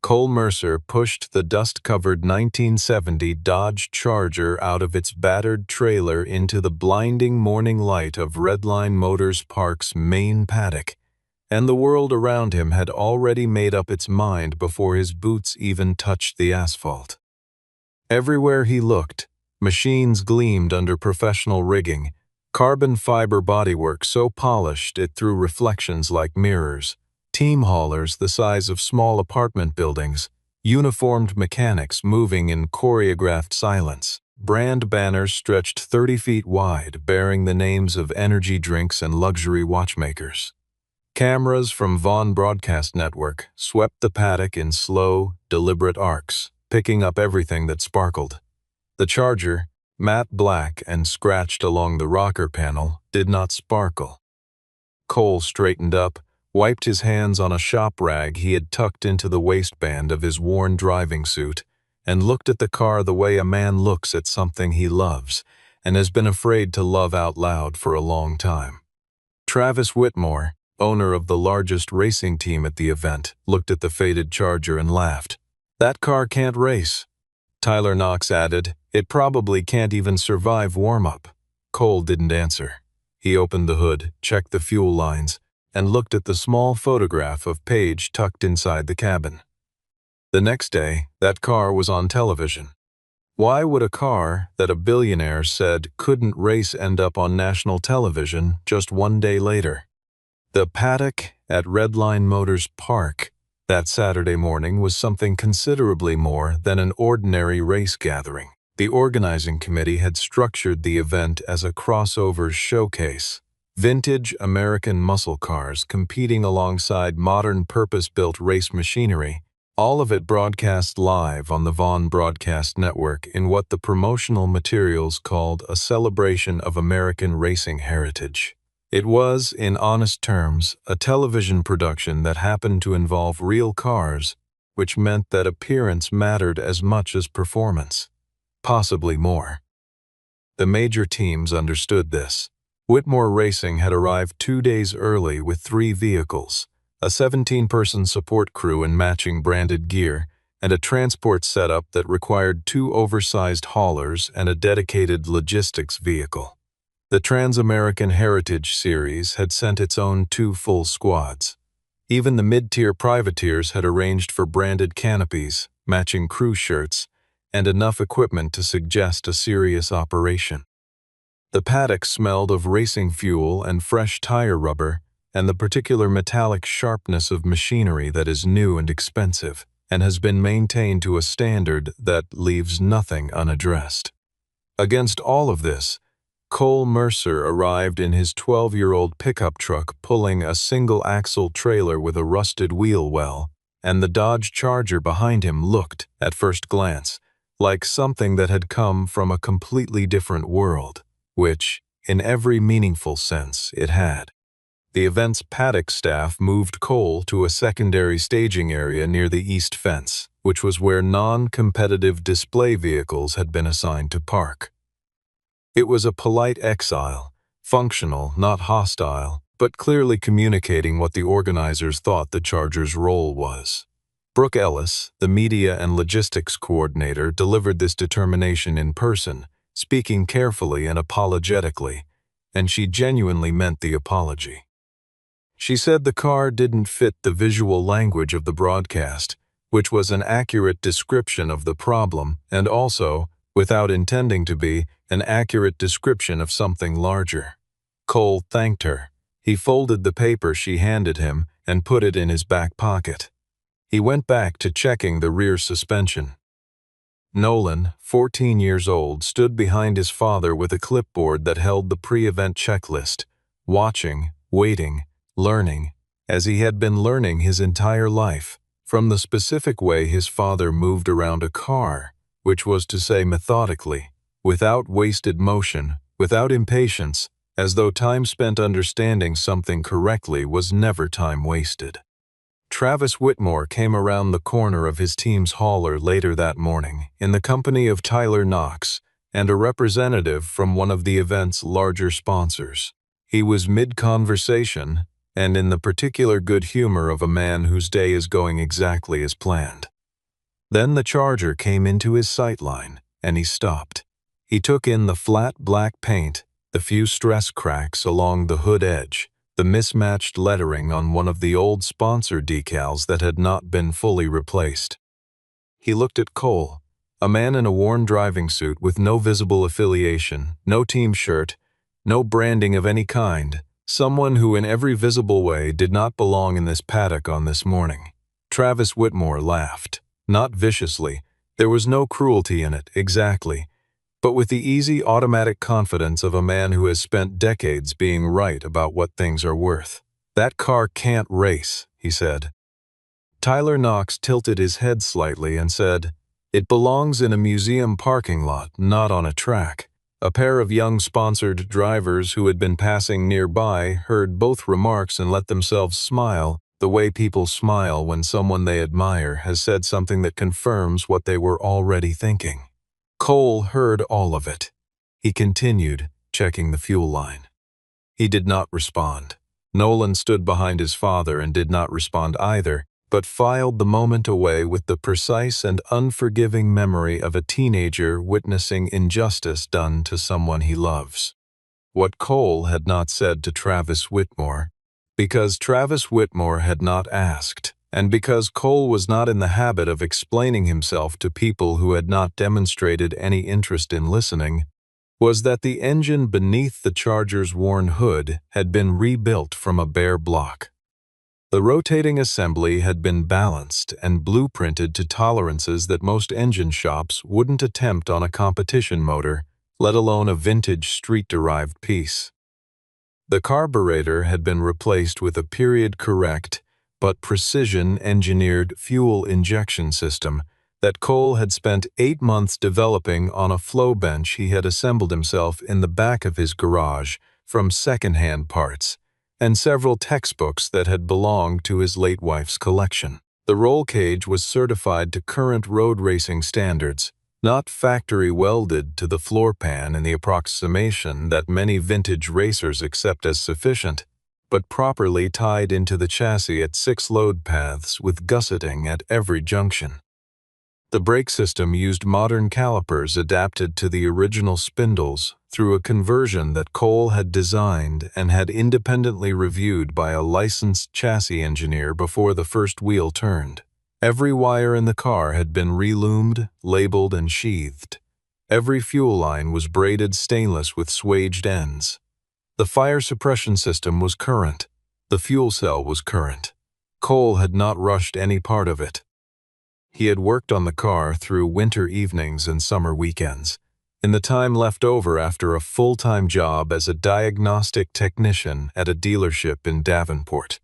Cole Mercer pushed the dust-covered 1970 Dodge Charger out of its battered trailer into the blinding morning light of Redline Motors Park's main paddock, and the world around him had already made up its mind before his boots even touched the asphalt. Everywhere he looked, machines gleamed under professional rigging, carbon fiber bodywork so polished it threw reflections like mirrors, team haulers the size of small apartment buildings, uniformed mechanics moving in choreographed silence, brand banners stretched 30 feet wide bearing the names of energy drinks and luxury watchmakers. Cameras from Vaughn Broadcast Network swept the paddock in slow, deliberate arcs, picking up everything that sparkled. The Charger, matte black and scratched along the rocker panel, did not sparkle. Cole straightened up, wiped his hands on a shop rag he had tucked into the waistband of his worn driving suit, and looked at the car the way a man looks at something he loves and has been afraid to love out loud for a long time. Travis Whitmore, owner of the largest racing team at the event, looked at the faded Charger and laughed. "That car can't race." Tyler Knox added, "It probably can't even survive warm-up." Cole didn't answer. He opened the hood, checked the fuel lines, and looked at the small photograph of Paige tucked inside the cabin. The next day, that car was on television. Why would a car that a billionaire said couldn't race end up on national television just one day later? The paddock at Redline Motors Park that Saturday morning was something considerably more than an ordinary race gathering. The organizing committee had structured the event as a crossover showcase. Vintage American muscle cars competing alongside modern purpose-built race machinery, all of it broadcast live on the Vaughn Broadcast Network in what the promotional materials called a celebration of American racing heritage. It was, in honest terms, a television production that happened to involve real cars, which meant that appearance mattered as much as performance, possibly more. The major teams understood this. Whitmore Racing had arrived 2 days early with 3 vehicles, a 17-person support crew in matching branded gear, and a transport setup that required 2 oversized haulers and a dedicated logistics vehicle. The Trans-American Heritage Series had sent its own 2 full squads. Even the mid-tier privateers had arranged for branded canopies, matching crew shirts, and enough equipment to suggest a serious operation. The paddock smelled of racing fuel and fresh tire rubber, and the particular metallic sharpness of machinery that is new and expensive, and has been maintained to a standard that leaves nothing unaddressed. Against all of this, Cole Mercer arrived in his 12-year-old pickup truck pulling a single-axle trailer with a rusted wheel well, and the Dodge Charger behind him looked, at first glance, like something that had come from a completely different world, which, in every meaningful sense, it had. The event's paddock staff moved Cole to a secondary staging area near the east fence, which was where non-competitive display vehicles had been assigned to park. It was a polite exile, functional, not hostile, but clearly communicating what the organizers thought the Charger's role was. Brooke Ellis, the media and logistics coordinator, delivered this determination in person, speaking carefully and apologetically, and she genuinely meant the apology. She said the car didn't fit the visual language of the broadcast, which was an accurate description of the problem and also, without intending to be, an accurate description of something larger. Cole thanked her. He folded the paper she handed him and put it in his back pocket. He went back to checking the rear suspension. Nolan, 14 years old, stood behind his father with a clipboard that held the pre-event checklist, watching, waiting, learning, as he had been learning his entire life, from the specific way his father moved around a car, which was to say methodically, without wasted motion, without impatience, as though time spent understanding something correctly was never time wasted. Travis Whitmore came around the corner of his team's hauler later that morning in the company of Tyler Knox and a representative from one of the event's larger sponsors. He was mid-conversation and in the particular good humor of a man whose day is going exactly as planned. Then the Charger came into his sight line, and he stopped. He took in the flat black paint, the few stress cracks along the hood edge, the mismatched lettering on one of the old sponsor decals that had not been fully replaced. He looked at Cole, a man in a worn driving suit with no visible affiliation, no team shirt, no branding of any kind, someone who in every visible way did not belong in this paddock on this morning. Travis Whitmore laughed, not viciously. There was no cruelty in it, exactly, but with the easy automatic confidence of a man who has spent decades being right about what things are worth. "That car can't race," he said. Tyler Knox tilted his head slightly and said, "It belongs in a museum parking lot, not on a track." A pair of young sponsored drivers who had been passing nearby heard both remarks and let themselves smile, the way people smile when someone they admire has said something that confirms what they were already thinking. Cole heard all of it. He continued, checking the fuel line. He did not respond. Nolan stood behind his father and did not respond either, but filed the moment away with the precise and unforgiving memory of a teenager witnessing injustice done to someone he loves. What Cole had not said to Travis Whitmore, because Travis Whitmore had not asked, and because Cole was not in the habit of explaining himself to people who had not demonstrated any interest in listening, was that the engine beneath the Charger's worn hood had been rebuilt from a bare block. The rotating assembly had been balanced and blueprinted to tolerances that most engine shops wouldn't attempt on a competition motor, let alone a vintage street-derived piece. The carburetor had been replaced with a period-correct but precision-engineered fuel injection system that Cole had spent 8 months developing on a flow bench he had assembled himself in the back of his garage from second-hand parts, and several textbooks that had belonged to his late wife's collection. The roll cage was certified to current road racing standards, not factory welded to the floor pan in the approximation that many vintage racers accept as sufficient, but properly tied into the chassis at 6 load paths with gusseting at every junction. The brake system used modern calipers adapted to the original spindles through a conversion that Cole had designed and had independently reviewed by a licensed chassis engineer before the first wheel turned. Every wire in the car had been reloomed, labeled, and sheathed. Every fuel line was braided stainless with swaged ends. The fire suppression system was current. The fuel cell was current. Cole had not rushed any part of it. He had worked on the car through winter evenings and summer weekends, in the time left over after a full-time job as a diagnostic technician at a dealership in Davenport.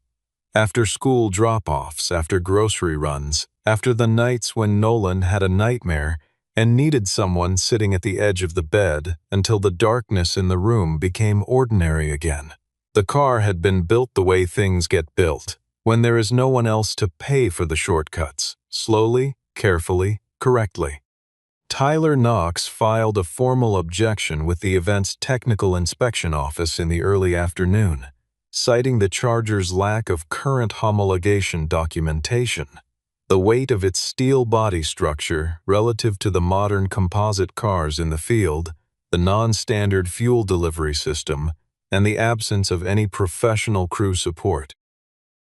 After school drop-offs, after grocery runs, after the nights when Nolan had a nightmare and needed someone sitting at the edge of the bed until the darkness in the room became ordinary again. The car had been built the way things get built, when there is no one else to pay for the shortcuts, slowly, carefully, correctly. Tyler Knox filed a formal objection with the event's technical inspection office in the early afternoon, citing the Charger's lack of current homologation documentation, the weight of its steel body structure relative to the modern composite cars in the field, the non-standard fuel delivery system, and the absence of any professional crew support.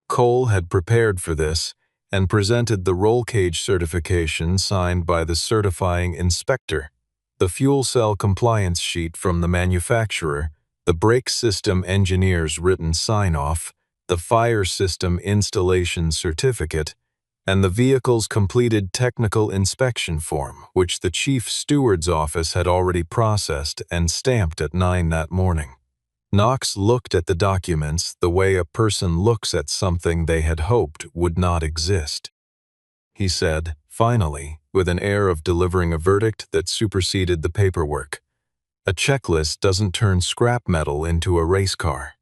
Cole had prepared for this and presented the roll cage certification signed by the certifying inspector, the fuel cell compliance sheet from the manufacturer, the brake system engineer's written sign-off, the fire system installation certificate, and the vehicle's completed technical inspection form, which the chief steward's office had already processed and stamped at 9 that morning. Knox looked at the documents the way a person looks at something they had hoped would not exist. He said, finally, with an air of delivering a verdict that superseded the paperwork, "A checklist doesn't turn scrap metal into a race car."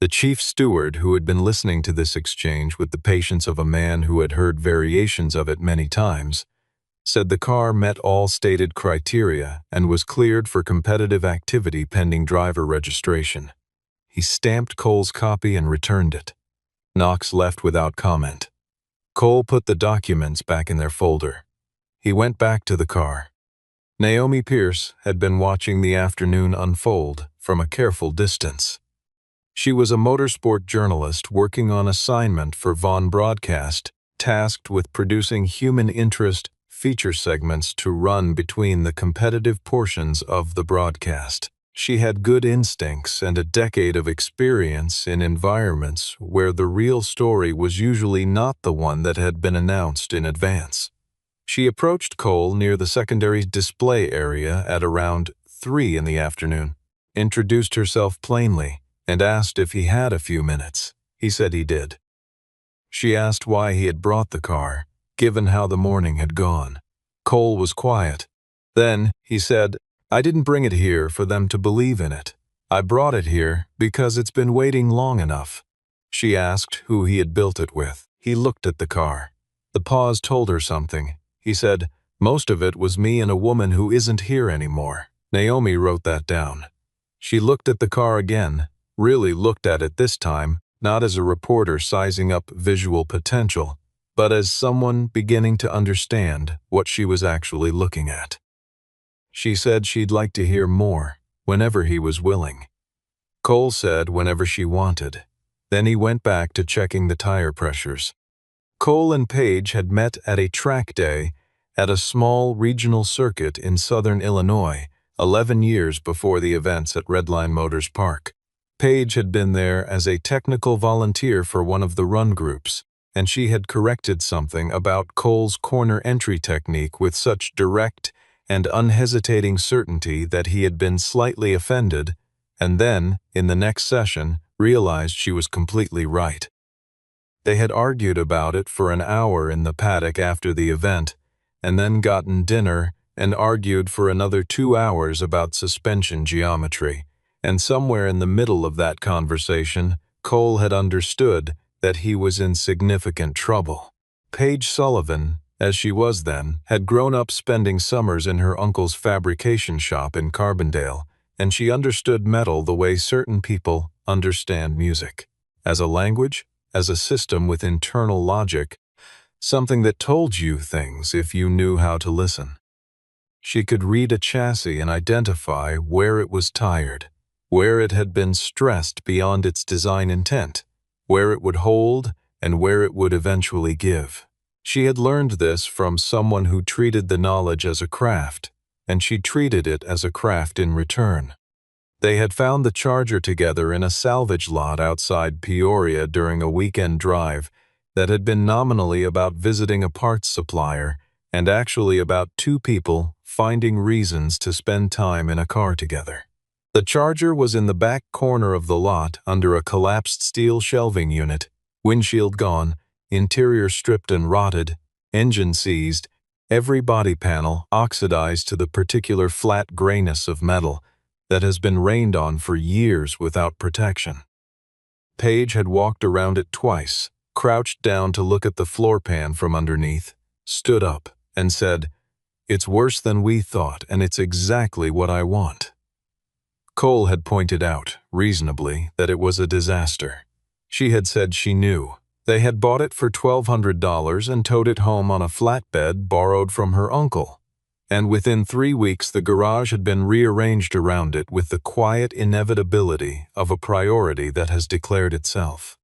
The chief steward, who had been listening to this exchange with the patience of a man who had heard variations of it many times, said the car met all stated criteria and was cleared for competitive activity pending driver registration. He stamped Cole's copy and returned it. Knox left without comment. Cole put the documents back in their folder. He went back to the car. Naomi Pierce had been watching the afternoon unfold from a careful distance. She was a motorsport journalist working on assignment for Vaughn Broadcast, tasked with producing human interest feature segments to run between the competitive portions of the broadcast. She had good instincts and a decade of experience in environments where the real story was usually not the one that had been announced in advance. She approached Cole near the secondary display area at around 3 in the afternoon, introduced herself plainly, and asked if he had a few minutes. He said he did. She asked why he had brought the car, given how the morning had gone. Cole was quiet. Then, he said, "I didn't bring it here for them to believe in it. I brought it here because it's been waiting long enough." She asked who he had built it with. He looked at the car. The pause told her something. He said, "Most of it was me and a woman who isn't here anymore." Naomi wrote that down. She looked at the car again, really looked at it this time, not as a reporter sizing up visual potential, but as someone beginning to understand what she was actually looking at. She said she'd like to hear more, whenever he was willing. Cole said whenever she wanted. Then he went back to checking the tire pressures. Cole and Paige had met at a track day at a small regional circuit in southern Illinois, 11 years before the events at Redline Motors Park. Paige had been there as a technical volunteer for one of the run groups, and she had corrected something about Cole's corner entry technique with such direct and unhesitating certainty that he had been slightly offended, and then, in the next session, realized she was completely right. They had argued about it for an hour in the paddock after the event, and then gotten dinner and argued for another 2 hours about suspension geometry. And somewhere in the middle of that conversation, Cole had understood that he was in significant trouble. Paige Sullivan, as she was then, had grown up spending summers in her uncle's fabrication shop in Carbondale, and she understood metal the way certain people understand music. As a language, as a system with internal logic, something that told you things if you knew how to listen. She could read a chassis and identify where it was tired, where it had been stressed beyond its design intent, where it would hold and where it would eventually give. She had learned this from someone who treated the knowledge as a craft, and she treated it as a craft in return. They had found the Charger together in a salvage lot outside Peoria during a weekend drive that had been nominally about visiting a parts supplier and actually about two people finding reasons to spend time in a car together. The Charger was in the back corner of the lot under a collapsed steel shelving unit, windshield gone, interior stripped and rotted, engine seized, every body panel oxidized to the particular flat grayness of metal that has been rained on for years without protection. Paige had walked around it twice, crouched down to look at the floor pan from underneath, stood up, and said, "It's worse than we thought, and it's exactly what I want." Cole had pointed out, reasonably, that it was a disaster. She had said she knew. They had bought it for $1,200 and towed it home on a flatbed borrowed from her uncle. And within 3 weeks the garage had been rearranged around it with the quiet inevitability of a priority that has declared itself.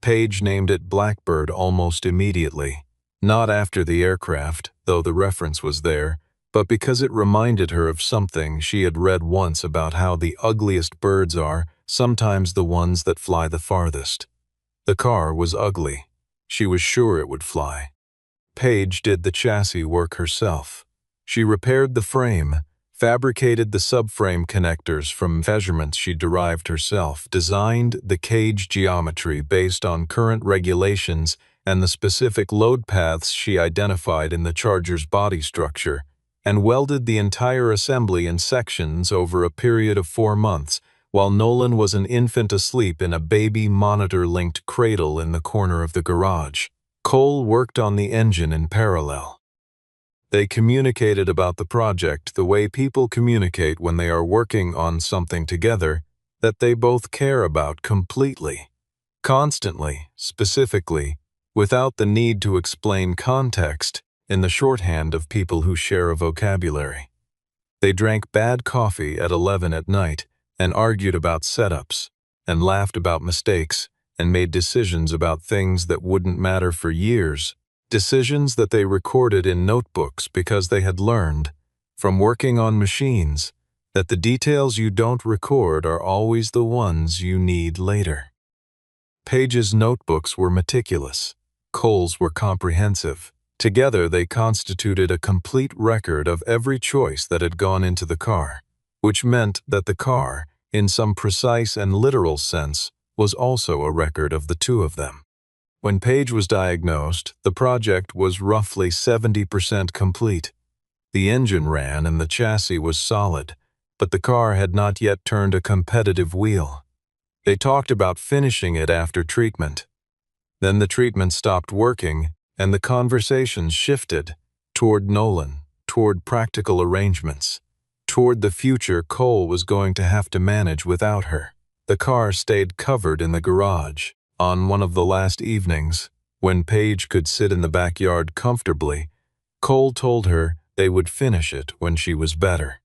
Paige named it Blackbird almost immediately, not after the aircraft, though the reference was there, but because it reminded her of something she had read once about how the ugliest birds are sometimes the ones that fly the farthest. The car was ugly. She was sure it would fly. Paige did the chassis work herself. She repaired the frame, fabricated the subframe connectors from measurements she derived herself, designed the cage geometry based on current regulations and the specific load paths she identified in the Charger's body structure, and welded the entire assembly in sections over a period of 4 months, while Nolan was an infant asleep in a baby monitor-linked cradle in the corner of the garage. Cole worked on the engine in parallel. They communicated about the project the way people communicate when they are working on something together that they both care about completely, constantly, specifically, without the need to explain context, in the shorthand of people who share a vocabulary. They drank bad coffee at 11 at night and argued about setups and laughed about mistakes and made decisions about things that wouldn't matter for years, decisions that they recorded in notebooks because they had learned, from working on machines, that the details you don't record are always the ones you need later. Page's notebooks were meticulous. Cole's were comprehensive. Together they constituted a complete record of every choice that had gone into the car, which meant that the car, in some precise and literal sense, was also a record of the two of them. When Page was diagnosed, the project was roughly 70% complete. The engine ran and the chassis was solid, but the car had not yet turned a competitive wheel. They talked about finishing it after treatment. Then the treatment stopped working, and the conversation shifted toward Nolan, toward practical arrangements, toward the future Cole was going to have to manage without her. The car stayed covered in the garage. On one of the last evenings, when Page could sit in the backyard comfortably, Cole told her they would finish it when she was better.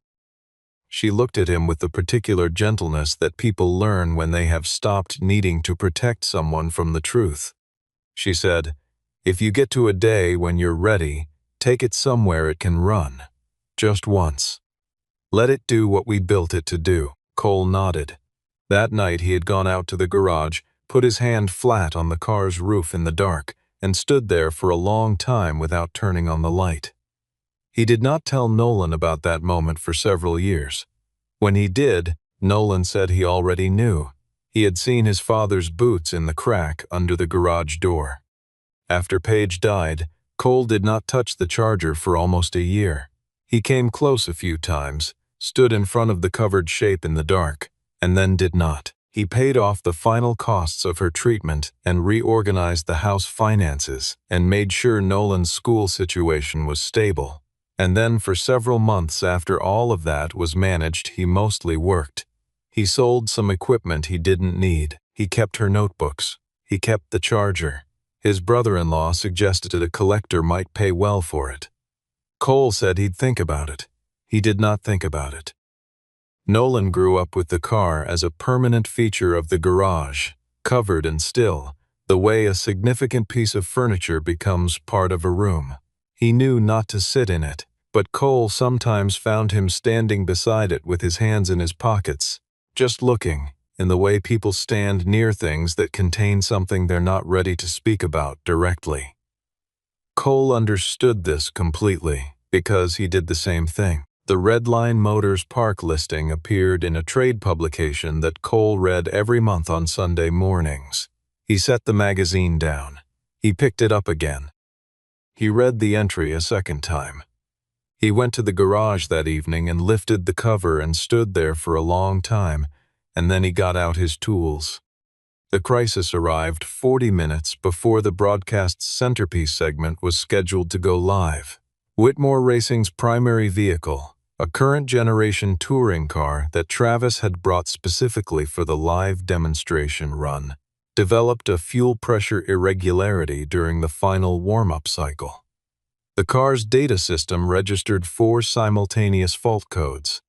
She looked at him with the particular gentleness that people learn when they have stopped needing to protect someone from the truth. She said, "If you get to a day when you're ready, take it somewhere it can run. Just once. Let it do what we built it to do." Cole nodded. That night he had gone out to the garage, put his hand flat on the car's roof in the dark, and stood there for a long time without turning on the light. He did not tell Nolan about that moment for several years. When he did, Nolan said he already knew. He had seen his father's boots in the crack under the garage door. After Page died, Cole did not touch the Charger for almost a year. He came close a few times, stood in front of the covered shape in the dark, and then did not. He paid off the final costs of her treatment and reorganized the house finances and made sure Nolan's school situation was stable. And then for several months after all of that was managed, he mostly worked. He sold some equipment he didn't need. He kept her notebooks. He kept the Charger. His brother-in-law suggested a collector might pay well for it. Cole said he'd think about it. He did not think about it. Nolan grew up with the car as a permanent feature of the garage, covered and still, the way a significant piece of furniture becomes part of a room. He knew not to sit in it, but Cole sometimes found him standing beside it with his hands in his pockets, just looking, in the way people stand near things that contain something they're not ready to speak about directly. Cole understood this completely, because he did the same thing. The Redline Motors Park listing appeared in a trade publication that Cole read every month on Sunday mornings. He set the magazine down. He picked it up again. He read the entry a second time. He went to the garage that evening and lifted the cover and stood there for a long time, and then he got out his tools. The crisis arrived 40 minutes before the broadcast's centerpiece segment was scheduled to go live. Whitmore Racing's primary vehicle, a current generation touring car that Travis had brought specifically for the live demonstration run, developed a fuel pressure irregularity during the final warm-up cycle. The car's data system registered 4 simultaneous fault codes.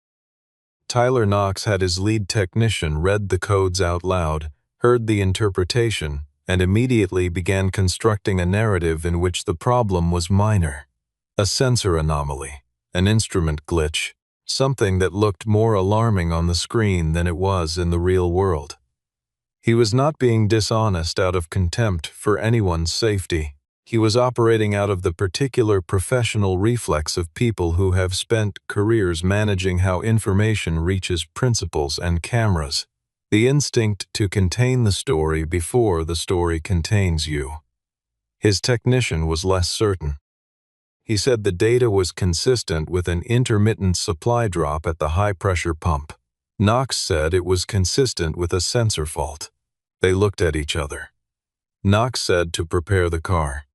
Tyler Knox had his lead technician read the codes out loud, heard the interpretation, and immediately began constructing a narrative in which the problem was minor. A sensor anomaly, an instrument glitch, something that looked more alarming on the screen than it was in the real world. He was not being dishonest out of contempt for anyone's safety. He was operating out of the particular professional reflex of people who have spent careers managing how information reaches principals and cameras. The instinct to contain the story before the story contains you. His technician was less certain. He said the data was consistent with an intermittent supply drop at the high-pressure pump. Knox said it was consistent with a sensor fault. They looked at each other. Knox said to prepare the car.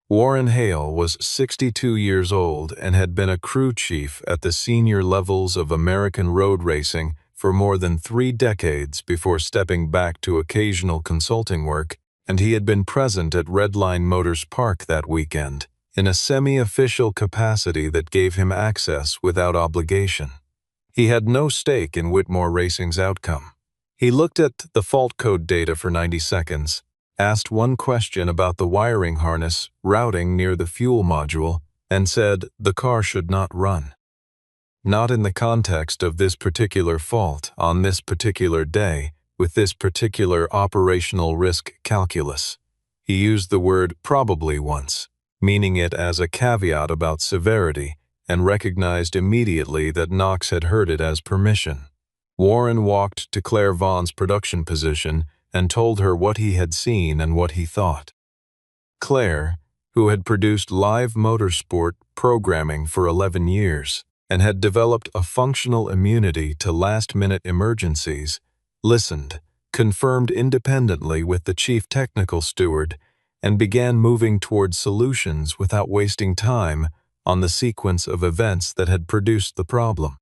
Warren Hale was 62 years old and had been a crew chief at the senior levels of American road racing for more than 3 decades before stepping back to occasional consulting work, and he had been present at Redline Motors Park that weekend, in a semi-official capacity that gave him access without obligation. He had no stake in Whitmore Racing's outcome. He looked at the fault code data for 90 seconds, asked one question about the wiring harness routing near the fuel module, and said the car should not run. Not in the context of this particular fault, on this particular day, with this particular operational risk calculus. He used the word probably once, meaning it as a caveat about severity, and recognized immediately that Knox had heard it as permission. Warren walked to Claire Vaughn's production position and told her what he had seen and what he thought. Claire, who had produced live motorsport programming for 11 years and had developed a functional immunity to last-minute emergencies, listened, confirmed independently with the chief technical steward, and began moving toward solutions without wasting time on the sequence of events that had produced the problem.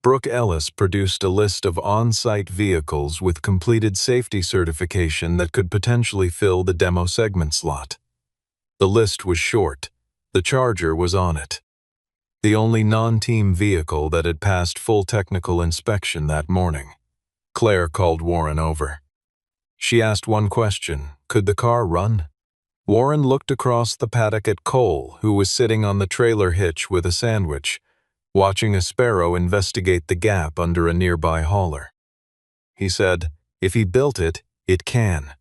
Brooke Ellis produced a list of on-site vehicles with completed safety certification that could potentially fill the demo segment slot. The list was short. The Charger was on it. The only non-team vehicle that had passed full technical inspection that morning. Claire called Warren over. She asked one question: could the car run? Warren looked across the paddock at Cole, who was sitting on the trailer hitch with a sandwich, watching a sparrow investigate the gap under a nearby hauler. He said, if he built it, it can.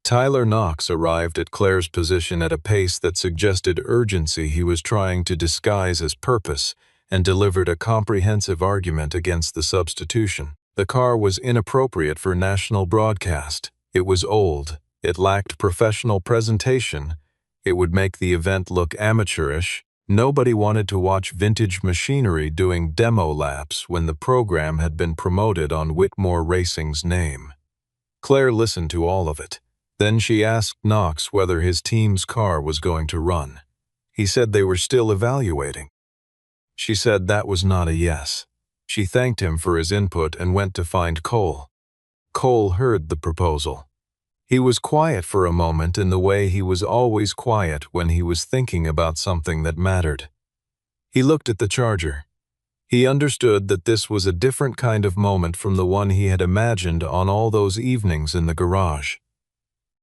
Tyler Knox arrived at Claire's position at a pace that suggested urgency he was trying to disguise as purpose, and delivered a comprehensive argument against the substitution. The car was inappropriate for national broadcast. It was old. It lacked professional presentation. It would make the event look amateurish. Nobody wanted to watch vintage machinery doing demo laps when the program had been promoted on Whitmore Racing's name. Claire listened to all of it. Then she asked Knox whether his team's car was going to run. He said they were still evaluating. She said that was not a yes. She thanked him for his input and went to find Cole. Cole heard the proposal. He was quiet for a moment in the way he was always quiet when he was thinking about something that mattered. He looked at the Charger. He understood that this was a different kind of moment from the one he had imagined on all those evenings in the garage.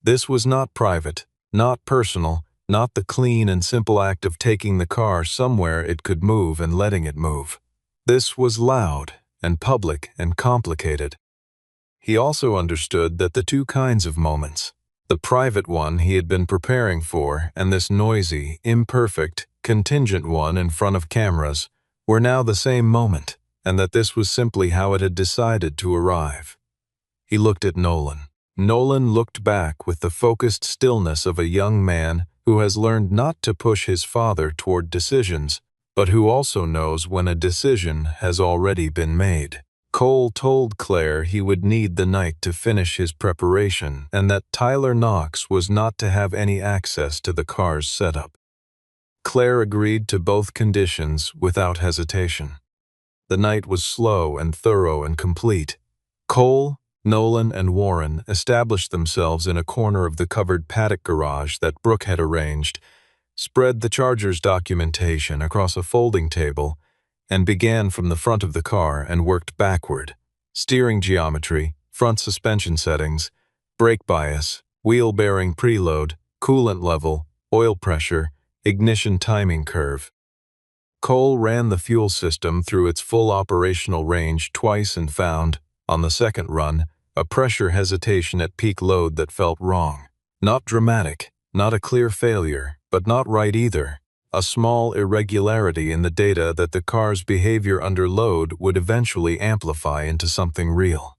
This was not private, not personal, not the clean and simple act of taking the car somewhere it could move and letting it move. This was loud and public and complicated. He also understood that the two kinds of moments, the private one he had been preparing for and this noisy, imperfect, contingent one in front of cameras, were now the same moment, and that this was simply how it had decided to arrive. He looked at Nolan. Nolan looked back with the focused stillness of a young man who has learned not to push his father toward decisions, but who also knows when a decision has already been made. Cole told Claire he would need the night to finish his preparation and that Tyler Knox was not to have any access to the car's setup. Claire agreed to both conditions without hesitation. The night was slow and thorough and complete. Cole, Nolan, and Warren established themselves in a corner of the covered paddock garage that Brooke had arranged, spread the Charger's documentation across a folding table, and began from the front of the car and worked backward. Steering geometry, front suspension settings, brake bias, wheel bearing preload, coolant level, oil pressure, ignition timing curve. Cole ran the fuel system through its full operational range twice and found, on the second run, a pressure hesitation at peak load that felt wrong. Not dramatic, not a clear failure, but not right either. A small irregularity in the data that the car's behavior under load would eventually amplify into something real.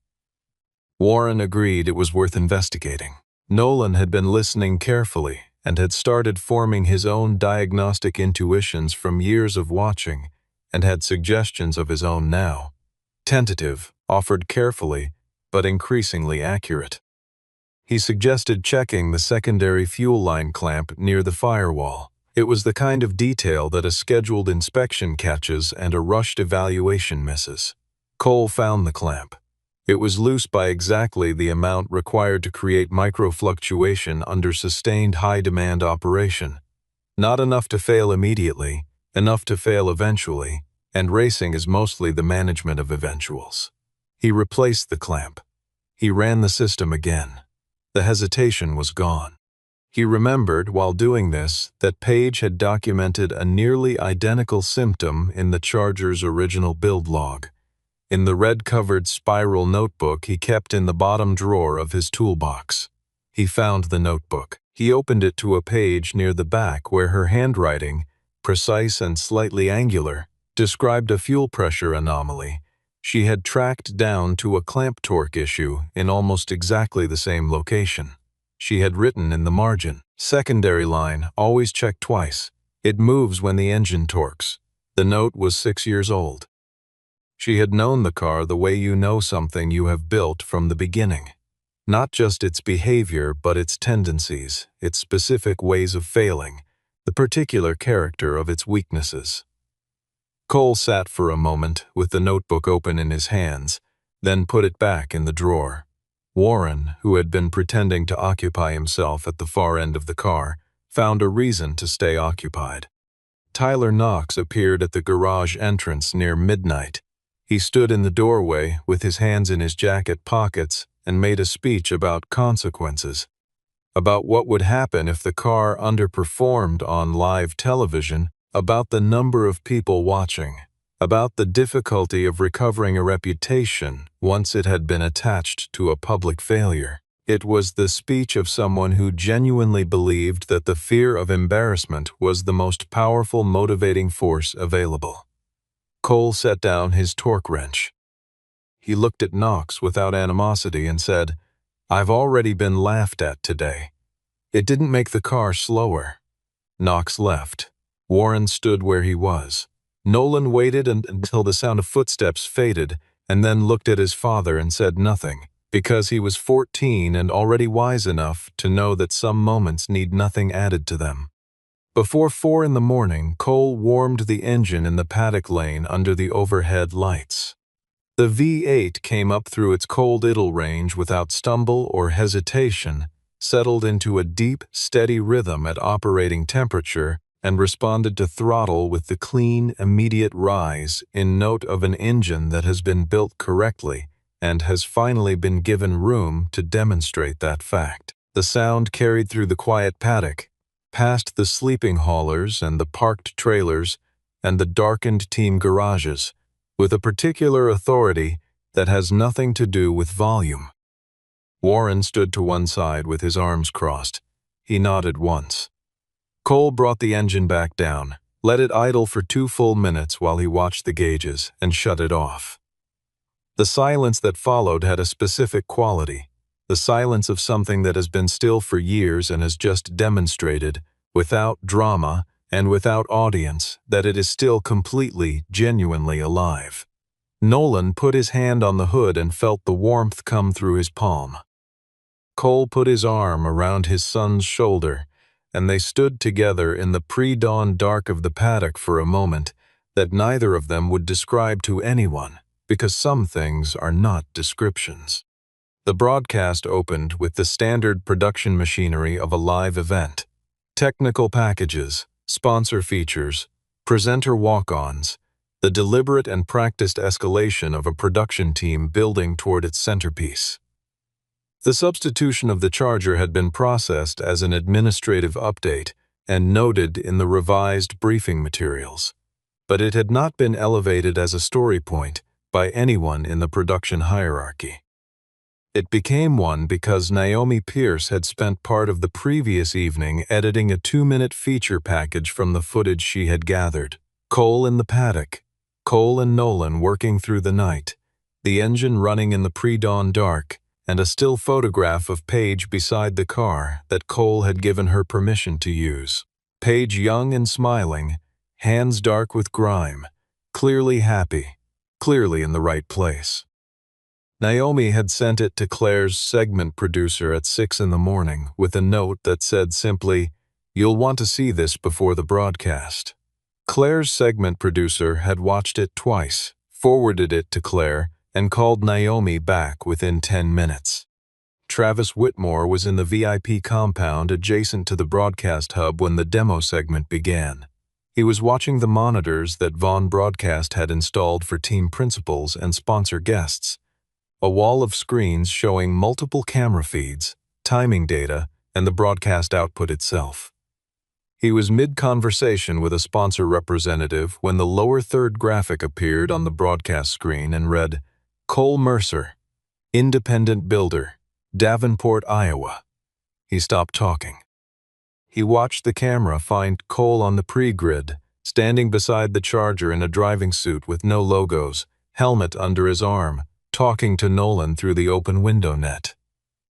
Warren agreed it was worth investigating. Nolan had been listening carefully and had started forming his own diagnostic intuitions from years of watching and had suggestions of his own now. Tentative, offered carefully, but increasingly accurate. He suggested checking the secondary fuel line clamp near the firewall. It was the kind of detail that a scheduled inspection catches and a rushed evaluation misses. Cole found the clamp. It was loose by exactly the amount required to create microfluctuation under sustained high-demand operation. Not enough to fail immediately, enough to fail eventually, and racing is mostly the management of eventuals. He replaced the clamp. He ran the system again. The hesitation was gone. He remembered, while doing this, that Page had documented a nearly identical symptom in the Charger's original build log. In the red-covered spiral notebook he kept in the bottom drawer of his toolbox. He found the notebook. He opened it to a page near the back where her handwriting, precise and slightly angular, described a fuel pressure anomaly she had tracked down to a clamp torque issue in almost exactly the same location. She had written in the margin, "Secondary line, always check twice. It moves when the engine torques." The note was 6 years old. She had known the car the way you know something you have built from the beginning. Not just its behavior, but its tendencies, its specific ways of failing, the particular character of its weaknesses. Cole sat for a moment with the notebook open in his hands, then put it back in the drawer. Warren, who had been pretending to occupy himself at the far end of the car, found a reason to stay occupied. Tyler Knox appeared at the garage entrance near midnight. He stood in the doorway with his hands in his jacket pockets and made a speech about consequences, about what would happen if the car underperformed on live television, about the number of people watching, about the difficulty of recovering a reputation once it had been attached to a public failure. It was the speech of someone who genuinely believed that the fear of embarrassment was the most powerful motivating force available. Cole set down his torque wrench. He looked at Knox without animosity and said, "I've already been laughed at today. It didn't make the car slower." Knox left. Warren stood where he was. Nolan waited until the sound of footsteps faded and then looked at his father and said nothing, because he was 14 and already wise enough to know that some moments need nothing added to them. Before 4 in the morning, Cole warmed the engine in the paddock lane under the overhead lights. The V8 came up through its cold idle range without stumble or hesitation, settled into a deep, steady rhythm at operating temperature, and responded to throttle with the clean, immediate rise in note of an engine that has been built correctly and has finally been given room to demonstrate that fact. The sound carried through the quiet paddock, past the sleeping haulers and the parked trailers and the darkened team garages, with a particular authority that has nothing to do with volume. Warren stood to one side with his arms crossed. He nodded once. Cole brought the engine back down, let it idle for 2 full minutes while he watched the gauges, and shut it off. The silence that followed had a specific quality, the silence of something that has been still for years and has just demonstrated, without drama and without audience, that it is still completely, genuinely alive. Nolan put his hand on the hood and felt the warmth come through his palm. Cole put his arm around his son's shoulder, and they stood together in the pre-dawn dark of the paddock for a moment that neither of them would describe to anyone, because some things are not descriptions. The broadcast opened with the standard production machinery of a live event. Technical packages, sponsor features, presenter walk-ons, the deliberate and practiced escalation of a production team building toward its centerpiece. The substitution of the Charger had been processed as an administrative update and noted in the revised briefing materials, but it had not been elevated as a story point by anyone in the production hierarchy. It became one because Naomi Pierce had spent part of the previous evening editing a 2-minute feature package from the footage she had gathered. Cole in the paddock, Cole and Nolan working through the night, the engine running in the pre-dawn dark, and a still photograph of Paige beside the car that Cole had given her permission to use. Paige young and smiling, hands dark with grime, clearly happy, clearly in the right place. Naomi had sent it to Claire's segment producer at 6 in the morning with a note that said simply, "You'll want to see this before the broadcast." Claire's segment producer had watched it twice, forwarded it to Claire, and called Naomi back within 10 minutes. Travis Whitmore was in the VIP compound adjacent to the broadcast hub when the demo segment began. He was watching the monitors that Vaughn Broadcast had installed for team principals and sponsor guests. A wall of screens showing multiple camera feeds, timing data, and the broadcast output itself. He was mid-conversation with a sponsor representative when the lower third graphic appeared on the broadcast screen and read, "Cole Mercer, Independent Builder, Davenport, Iowa." He stopped talking. He watched the camera find Cole on the pre-grid, standing beside the Charger in a driving suit with no logos, helmet under his arm, talking to Nolan through the open window net.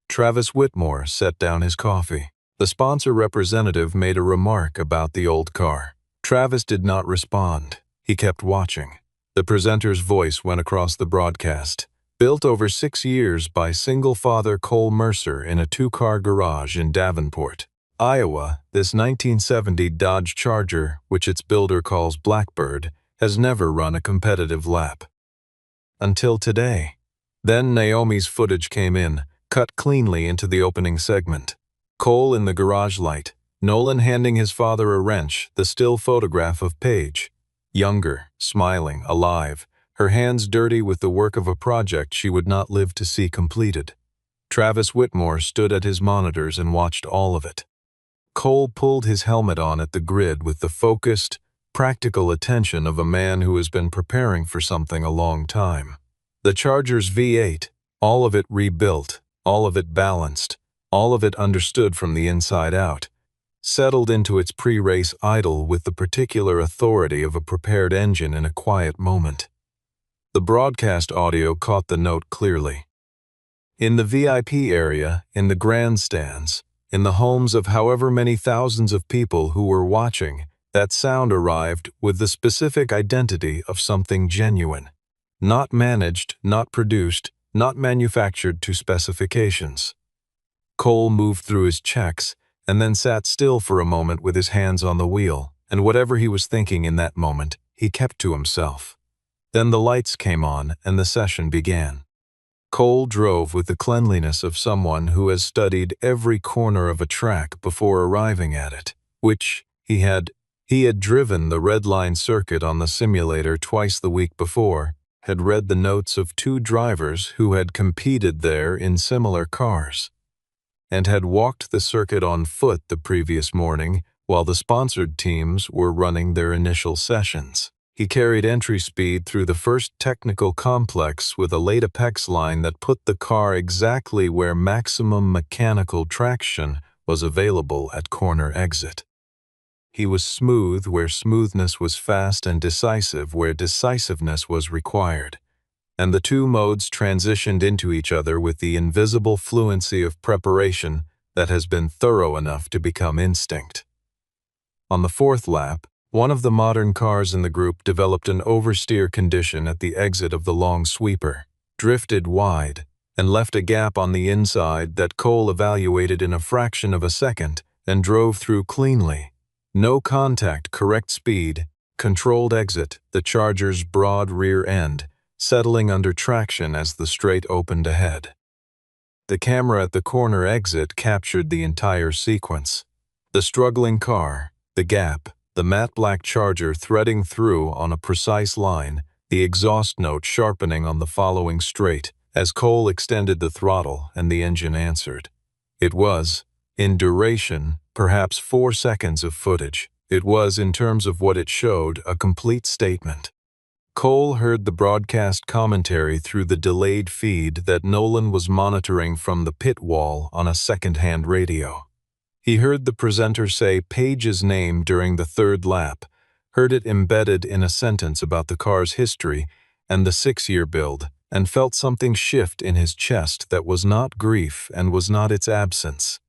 Travis Whitmore set down his coffee. The sponsor representative made a remark about the old car. Travis did not respond. He kept watching. The presenter's voice went across the broadcast. Built over 6 years by single-father Cole Mercer in a 2-car garage in Davenport, Iowa, this 1970 Dodge Charger, which its builder calls Blackbird, has never run a competitive lap. Until today. Then Naomi's footage came in, cut cleanly into the opening segment. Cole in the garage light, Nolan handing his father a wrench, the still photograph of Paige. Younger, smiling, alive, her hands dirty with the work of a project she would not live to see completed. Travis Whitmore stood at his monitors and watched all of it. Cole pulled his helmet on at the grid with the focused, practical attention of a man who has been preparing for something a long time. The Charger's V8, all of it rebuilt, all of it balanced, all of it understood from the inside out, settled into its pre-race idle with the particular authority of a prepared engine in a quiet moment. The broadcast audio caught the note clearly. In the VIP area, in the grandstands, in the homes of however many thousands of people who were watching, that sound arrived with the specific identity of something genuine. Not managed, not produced, not manufactured to specifications. Cole moved through his checks and then sat still for a moment with his hands on the wheel, and whatever he was thinking in that moment, he kept to himself. Then the lights came on and the session began. Cole drove with the cleanliness of someone who has studied every corner of a track before arriving at it, which he had driven the red line circuit on the simulator twice the week before, had read the notes of 2 drivers who had competed there in similar cars, and had walked the circuit on foot the previous morning while the sponsored teams were running their initial sessions. He carried entry speed through the first technical complex with a late apex line that put the car exactly where maximum mechanical traction was available at corner exit. He was smooth where smoothness was fast and decisive where decisiveness was required, and the 2 modes transitioned into each other with the invisible fluency of preparation that has been thorough enough to become instinct. On the 4th lap, one of the modern cars in the group developed an oversteer condition at the exit of the long sweeper, drifted wide, and left a gap on the inside that Cole evaluated in a fraction of a second and drove through cleanly. No contact, correct speed, controlled exit, the Charger's broad rear end, settling under traction as the straight opened ahead. The camera at the corner exit captured the entire sequence. The struggling car, the gap, the matte black Charger threading through on a precise line, the exhaust note sharpening on the following straight as Cole extended the throttle and the engine answered. It was, in duration, perhaps 4 seconds of footage. It was, in terms of what it showed, a complete statement. Cole heard the broadcast commentary through the delayed feed that Nolan was monitoring from the pit wall on a second-hand radio. He heard the presenter say Paige's name during the 3rd lap, heard it embedded in a sentence about the car's history and the 6-year build, and felt something shift in his chest that was not grief and was not its absence.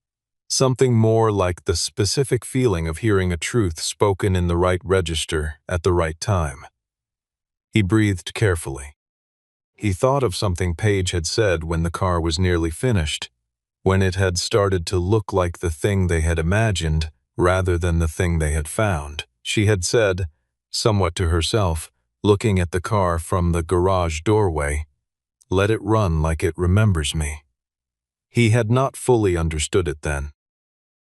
Something more like the specific feeling of hearing a truth spoken in the right register at the right time. He breathed carefully. He thought of something Paige had said when the car was nearly finished, when it had started to look like the thing they had imagined rather than the thing they had found. She had said, somewhat to herself, looking at the car from the garage doorway, "Let it run like it remembers me." He had not fully understood it then.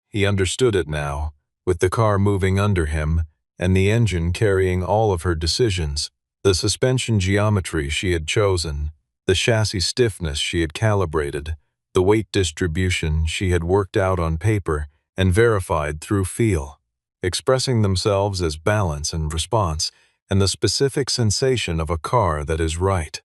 He understood it now, with the car moving under him and the engine carrying all of her decisions, the suspension geometry she had chosen, the chassis stiffness she had calibrated, the weight distribution she had worked out on paper and verified through feel, expressing themselves as balance and response, and the specific sensation of a car that is right.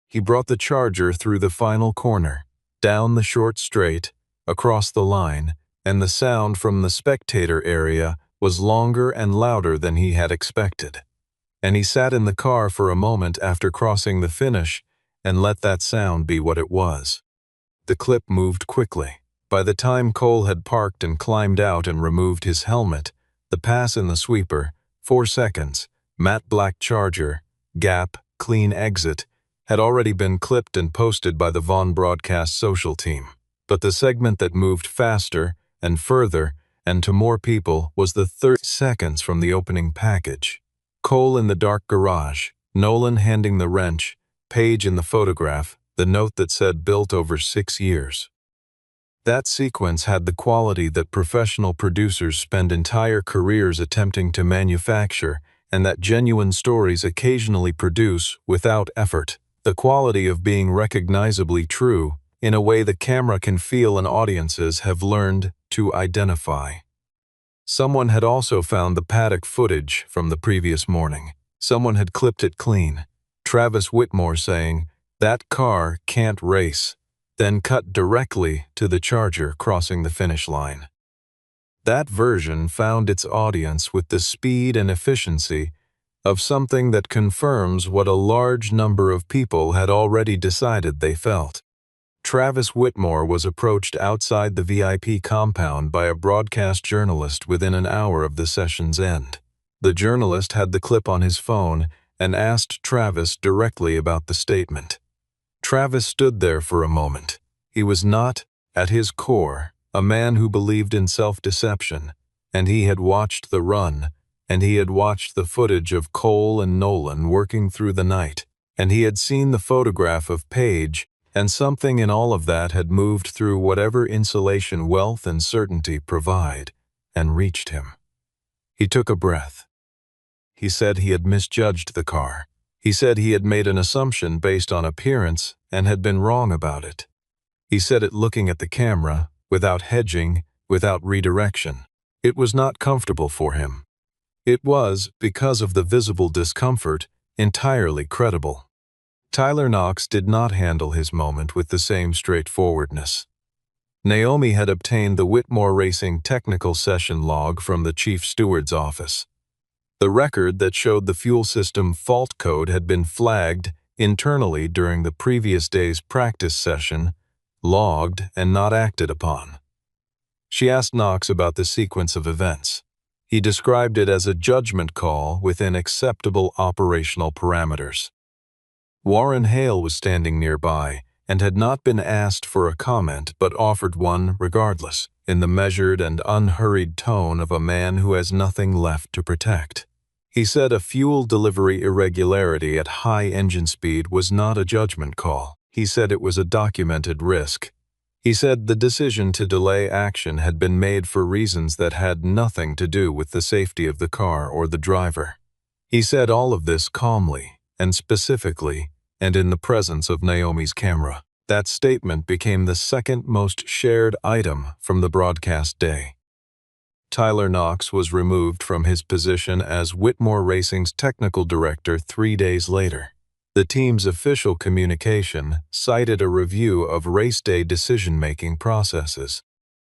He brought the Charger through the final corner, down the short straight, across the line, and the sound from the spectator area was longer and louder than he had expected. And he sat in the car for a moment after crossing the finish and let that sound be what it was. The clip moved quickly. By the time Cole had parked and climbed out and removed his helmet, the pass in the sweeper, 4 seconds, matte black Charger, gap, clean exit, had already been clipped and posted by the Vaughn broadcast social team. But the segment that moved faster and further and to more people was the 30 seconds from the opening package. Cole in the dark garage, Nolan handing the wrench, Paige in the photograph, the note that said built over 6 years. That sequence had the quality that professional producers spend entire careers attempting to manufacture and that genuine stories occasionally produce without effort. The quality of being recognizably true in a way the camera can feel and audiences have learned to identify. Someone had also found the paddock footage from the previous morning. Someone had clipped it clean. Travis Whitmore saying, "That car can't race," then cut directly to the Charger crossing the finish line. That version found its audience with the speed and efficiency of something that confirms what a large number of people had already decided they felt. Travis Whitmore was approached outside the VIP compound by a broadcast journalist within an hour of the session's end. The journalist had the clip on his phone and asked Travis directly about the statement. Travis stood there for a moment. He was not, at his core, a man who believed in self-deception, and he had watched the run, and he had watched the footage of Cole and Nolan working through the night, and he had seen the photograph of Paige, and something in all of that had moved through whatever insulation wealth and certainty provide, and reached him. He took a breath. He said he had misjudged the car. He said he had made an assumption based on appearance and had been wrong about it. He said it looking at the camera, without hedging, without redirection. It was not comfortable for him. It was, because of the visible discomfort, entirely credible. Tyler Knox did not handle his moment with the same straightforwardness. Naomi had obtained the Whitmore Racing technical session log from the chief steward's office. The record that showed the fuel system fault code had been flagged internally during the previous day's practice session, logged and not acted upon. She asked Knox about the sequence of events. He described it as a judgment call within acceptable operational parameters. Warren Hale was standing nearby and had not been asked for a comment but offered one regardless, in the measured and unhurried tone of a man who has nothing left to protect. He said a fuel delivery irregularity at high engine speed was not a judgment call. He said it was a documented risk. He said the decision to delay action had been made for reasons that had nothing to do with the safety of the car or the driver. He said all of this calmly and specifically, and in the presence of Naomi's camera. That statement became the second most shared item from the broadcast day. Tyler Knox was removed from his position as Whitmore Racing's technical director 3 days later. The team's official communication cited a review of race day decision-making processes.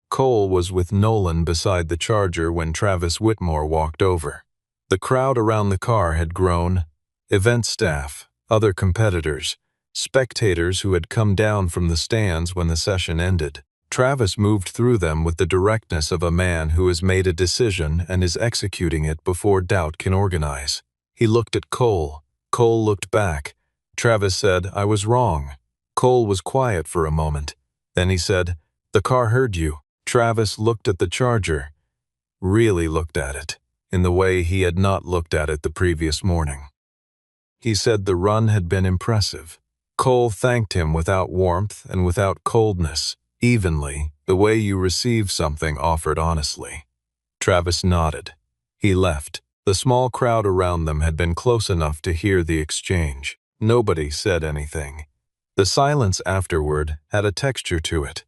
Cole was with Nolan beside the Charger when Travis Whitmore walked over. The crowd around the car had grown. Event staff, other competitors, spectators who had come down from the stands when the session ended. Travis moved through them with the directness of a man who has made a decision and is executing it before doubt can organize. He looked at Cole. Cole looked back. Travis said, "I was wrong." Cole was quiet for a moment. Then he said, "The car heard you." Travis looked at the Charger, really looked at it, in the way he had not looked at it the previous morning. He said the run had been impressive. Cole thanked him without warmth and without coldness, evenly, the way you receive something offered honestly. Travis nodded. He left. The small crowd around them had been close enough to hear the exchange. Nobody said anything. The silence afterward had a texture to it,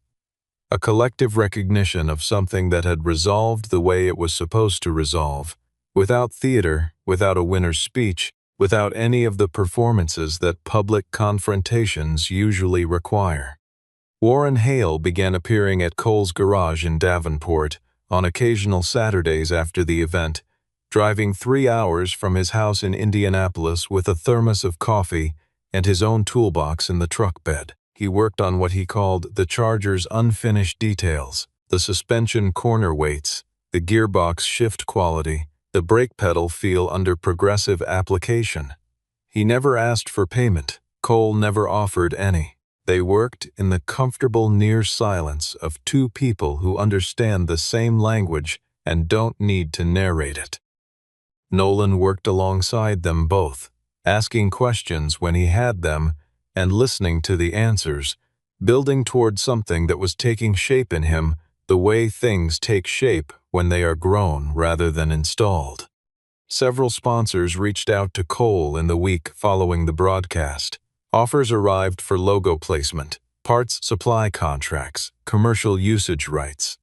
a collective recognition of something that had resolved the way it was supposed to resolve, without theater, without a winner's speech, without any of the performances that public confrontations usually require. Warren Hale began appearing at Cole's garage in Davenport on occasional Saturdays after the event, driving 3 hours from his house in Indianapolis with a thermos of coffee and his own toolbox in the truck bed. He worked on what he called the Charger's unfinished details, the suspension corner weights, the gearbox shift quality, the brake pedal feel under progressive application. He never asked for payment. Cole never offered any. They worked in the comfortable near silence of two people who understand the same language and don't need to narrate it. Nolan worked alongside them both, asking questions when he had them and listening to the answers, building toward something that was taking shape in him the way things take shape when they are grown rather than installed. Several sponsors reached out to Cole in the week following the broadcast. Offers arrived for logo placement, parts supply contracts, commercial usage rights.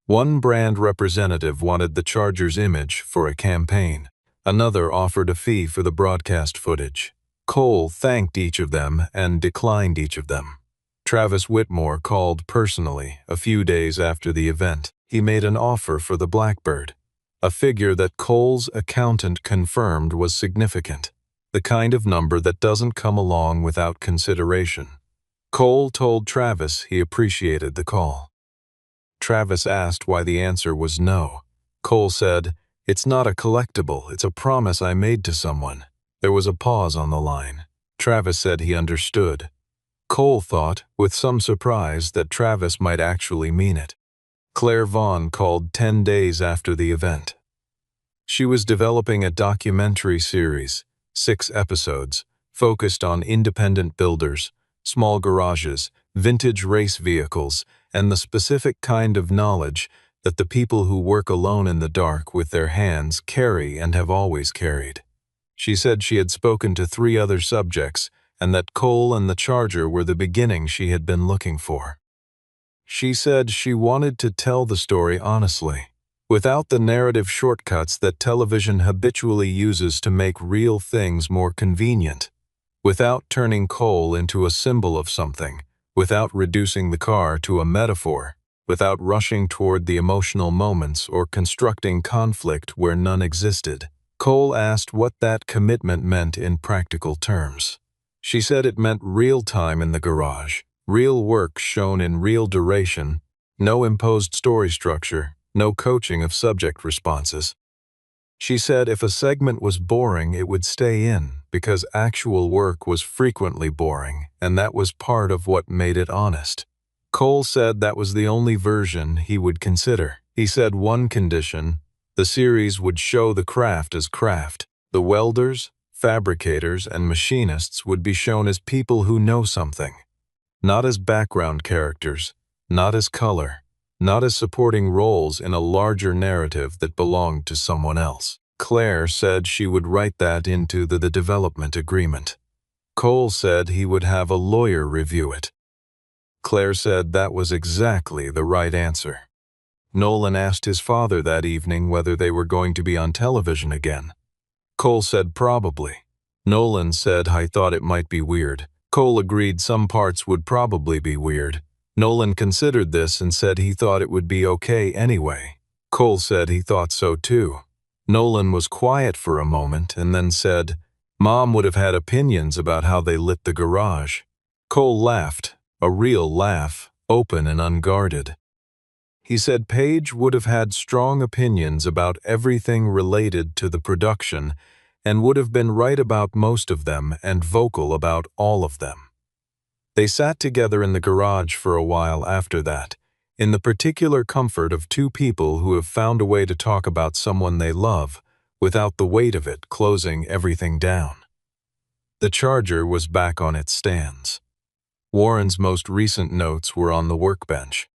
One brand representative wanted the Chargers' image for a campaign. Another offered a fee for the broadcast footage. Cole thanked each of them and declined each of them. Travis Whitmore called personally a few days after the event. He made an offer for the Blackbird, a figure that Cole's accountant confirmed was significant, the kind of number that doesn't come along without consideration. Cole told Travis he appreciated the call. Travis asked why the answer was no. Cole said, "It's not a collectible, it's a promise I made to someone." There was a pause on the line. Travis said he understood. Cole thought, with some surprise, that Travis might actually mean it. Claire Vaughn called 10 days after the event. She was developing a documentary series, 6 episodes, focused on independent builders, small garages, vintage race vehicles, and the specific kind of knowledge that the people who work alone in the dark with their hands carry and have always carried. She said she had spoken to 3 other subjects and that Cole and the Charger were the beginning she had been looking for. She said she wanted to tell the story honestly, without the narrative shortcuts that television habitually uses to make real things more convenient, without turning Cole into a symbol of something, without reducing the car to a metaphor, without rushing toward the emotional moments or constructing conflict where none existed. Cole asked what that commitment meant in practical terms. She said it meant real time in the garage, real work shown in real duration, no imposed story structure, no coaching of subject responses. She said if a segment was boring, it would stay in because actual work was frequently boring, and that was part of what made it honest. Cole said that was the only version he would consider. He said one condition: the series would show the craft as craft. The welders, fabricators, and machinists would be shown as people who know something, not as background characters, not as color, not as supporting roles in a larger narrative that belonged to someone else. Claire said she would write that into the development agreement. Cole said he would have a lawyer review it. Claire said that was exactly the right answer. Nolan asked his father that evening whether they were going to be on television again. Cole said probably. Nolan said I thought it might be weird. Cole agreed some parts would probably be weird. Nolan considered this and said he thought it would be okay anyway. Cole said he thought so too. Nolan was quiet for a moment and then said, "Mom would have had opinions about how they lit the garage." Cole laughed, a real laugh, open and unguarded. He said Paige would have had strong opinions about everything related to the production and would have been right about most of them and vocal about all of them. They sat together in the garage for a while after that, in the particular comfort of two people who have found a way to talk about someone they love without the weight of it closing everything down. The charger was back on its stands. Warren's most recent notes were on the workbench.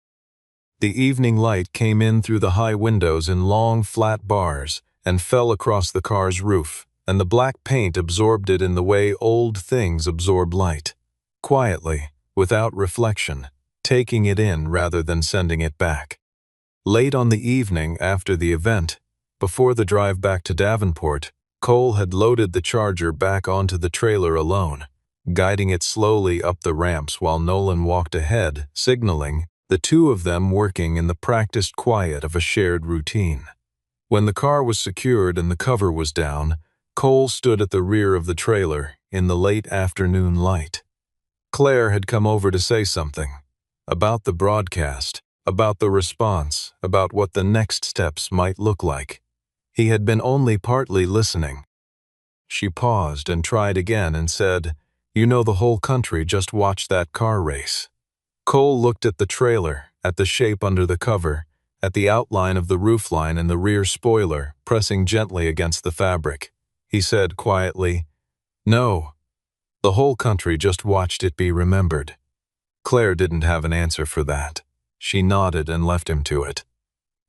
The evening light came in through the high windows in long, flat bars and fell across the car's roof, and the black paint absorbed it in the way old things absorb light, quietly, without reflection, taking it in rather than sending it back. Late on the evening after the event, before the drive back to Davenport, Cole had loaded the charger back onto the trailer alone, guiding it slowly up the ramps while Nolan walked ahead, signaling, the two of them working in the practiced quiet of a shared routine. When the car was secured and the cover was down, Cole stood at the rear of the trailer in the late afternoon light. Claire had come over to say something about the broadcast, about the response, about what the next steps might look like. He had been only partly listening. She paused and tried again and said, "You know, the whole country just watched that car race." Cole looked at the trailer, at the shape under the cover, at the outline of the roofline and the rear spoiler pressing gently against the fabric. He said quietly, "No, the whole country just watched it be remembered." Claire didn't have an answer for that. She nodded and left him to it.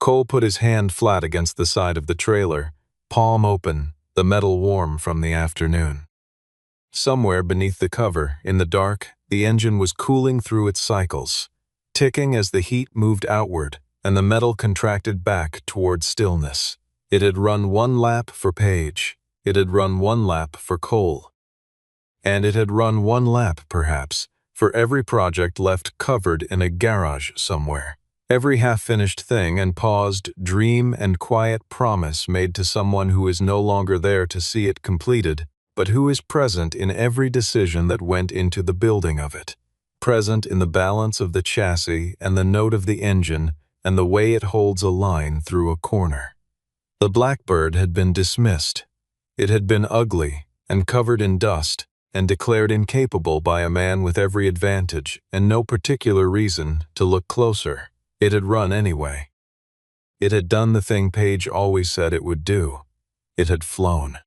Cole put his hand flat against the side of the trailer, palm open, the metal warm from the afternoon. Somewhere beneath the cover, in the dark, the engine was cooling through its cycles, ticking as the heat moved outward and the metal contracted back toward stillness. It had run one lap for Paige. It had run one lap for Cole. And it had run one lap, perhaps, for every project left covered in a garage somewhere. Every half-finished thing and paused dream and quiet promise made to someone who is no longer there to see it completed, but who is present in every decision that went into the building of it, present in the balance of the chassis and the note of the engine and the way it holds a line through a corner. The Blackbird had been dismissed. It had been ugly and covered in dust and declared incapable by a man with every advantage and no particular reason to look closer. It had run anyway. It had done the thing Paige always said it would do. It had flown.